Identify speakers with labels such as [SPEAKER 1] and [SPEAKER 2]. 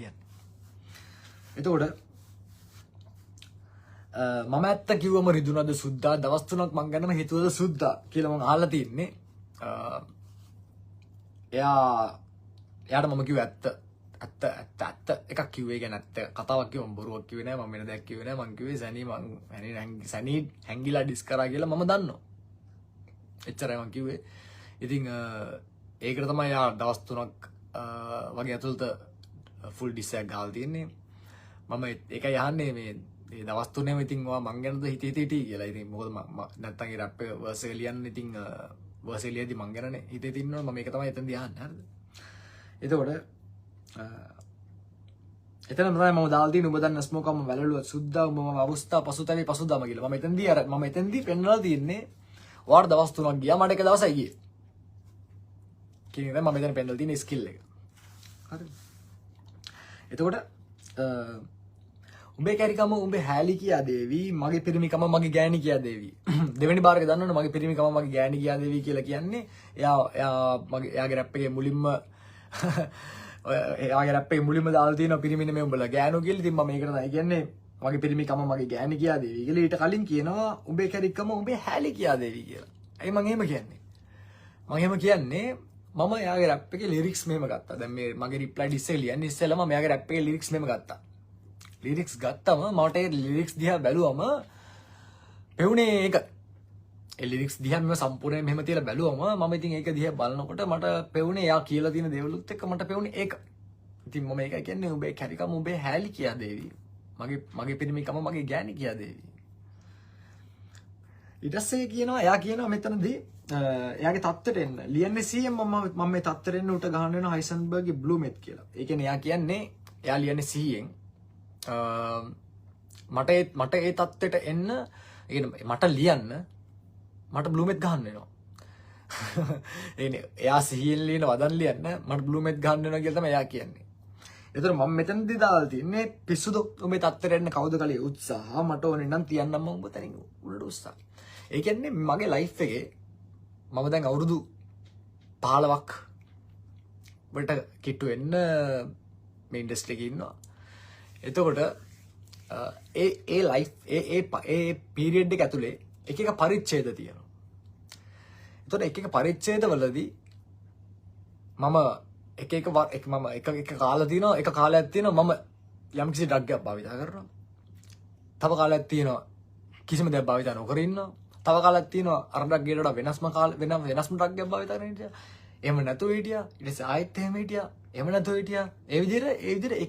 [SPEAKER 1] කියන්නේ. එතකොට මම ඇත්ත කිව්වම රිදුනද සුද්දා දවස් 3ක් මං ගැනම හිතුවද සුද්දා කියලා මං අහලා තින්නේ. එයාට මම කිව්ව ඇත්ත එකක් කිව්වේ ගැන ඇත්ත කතාවක් කිව්වම බොරුවක් කිව්වේ නෑ මම වෙන දෙයක් කිව්වේ නෑ මං කිව්වේ සනී හැංගිලා ඩිස් කරා කියලා මම දන්නවා. එච්චරයි මං කිව්වේ. ඉතින් ඒකට තමයි යා දවස් 3ක් වගේ ඇතුළත ෆුල් ඩිස් එකක් ගහලා තින්නේ. මම ඒකයි අහන්නේ මේ දවස් 3ෙම ඉතින් ඔයා මං ගැනද හිතී කියලා. ඉතින් මොකද නැත්තම් ඒ රැප් එක වර්ස් එක ලියන්න ඉතින් වර්ස් එක ලියද්දි මං ගැනනේ හිතේ තින්නවනේ මම ඒක තමයි එතනදී අහන්නේ. හරිද? එතකොට එතන තමයි මම දාලා තියෙන ඔබ දන්න ස්මෝකම්ම වැළලුව සුද්දා මම අවස්ථා පසුතැවි පසුදාම කියලා. මම එතනදී පෙන්නලා තින්නේ ඔයාට දවස් 3ක් ගියා මට එක දවසයි ගියේ. කියන එක මම මෙතන පෙන්නලා තියෙන ස්කිල් එක. හරිද? එතකොට උඹේ කැරිකම උඹේ හැලි කියා දේවි මගේ පිරිමිකම මගේ ගෑණි කියා දේවි. දෙවෙනි බාරක දන්නවනේ මගේ පිරිමිකම මගේ ගෑණි කියා දේවි කියලා කියන්නේ එයාගේ රැප් එකේ මුලින්ම එයාගේ රැප් එකේ මුලින්ම දාලා තියෙනවා පිරිමිනේ මේ උඹලා ගෑනු කියලා. ඉතින් මම ඒකට තමයි කියන්නේ මගේ පිරිමිකම මගේ ගෑණි කියා දේවි කියලා. ඊට කලින් කියනවා උඹේ කැරිකම උඹේ හැලි කියා දේවි කියලා. ඇයි මම එහෙම කියන්නේ? මම එහෙම කියන්නේ මම එයාගේ රැප් එකේ ලිරික්ස් මෙහෙම ගත්තා. දැන් මේ මගේ රිප්ලයි ඩිස් එක ලියන්නේ ඉස්සෙල්ලා මම එයාගේ රැප් එකේ ලිරික්ස් මෙහෙම ගත්තා. ලිරික්ස් ගත්තම මට ඒ ලිරික්ස් දිහා බැලුවම පෙවුනේ ඒක. ඒ ලිරික්ස් දිහා මම සම්පූර්ණයෙන් මෙහෙම තියලා බැලුවම මම ඉතින් ඒක දිහා බලනකොට මට පෙවුනේ එයා කියලා තියෙන දේවලුත් එක්ක මට පෙවුනේ ඒක. ඉතින් මම ඒකයි කියන්නේ උඹේ කැරිකම උඹේ හැලි කියා දේවි. මගේ පිරිමිකම මගේ ගෑණි කියා දේවි. ඊට පස්සේ එයා කියනවා මෙතනදී එයාගේ තත්ත්වයට එන්න. ලියන්නේ 100න් මම මේ තත්ත්වයට එන්න උට ගහන්න වෙන හයිසන්බර්ග්ගේ බ්ලූමෙත් කියලා. ඒ කියන්නේ එයා ලියන්නේ 100න් මට ඒ තත්ත්වයට එන්න මට ලියන්න මට බ්ලූමෙත් ගහන්න වෙනවා. එයා 100න් ලියන වදන් ලියන්න මට බ්ලූමෙත් ගහන්න වෙනවා කියලා තමයි එයා කියන්නේ. ඒතර මම මෙතනදී දාලා තින්නේ පිස්සුද උඹේ තත්ත්වයට එන්න කවුද කලේ උත්සාහ මට ඕනේ නම් තියන්නම් මම උඹ තනින් උඩට උත්සාහ. ඒ කියන්නේ මගේ ලයිෆ් එකේ මම දැන් අවුරුදු 15ක් වලට කිට්ටු වෙන්න මේ ඉන්ඩස්ට්‍රි එකේ ඉන්නවා. එතකොට ඒ ලයිෆ් ඒ පීරියඩ් එක ඇතුලේ එක පරිච්ඡේද තියෙනවා. එතකොට එක පරිච්ඡේදවලදී මම එක කාලයක් තියෙනවා මම යම්කිසි ඩ්‍රග් එකක් භාවිත කරනවා. තව කාලයක් තියෙනවා කිසිම දෙයක් භාවිත නොකර ඉන්නවා. තව කාලයක් තියෙනවා අර ඩ්‍රග් එකට වඩා වෙනස්ම ඩ්‍රග් එකක් භාවිත කරන හිටියා. එහෙම නැතුව හිටියා. ඊට පස්සේ ආයෙත් එහෙම හිටියා. එහෙම නැතුව හිටියා. ඒ විදිහට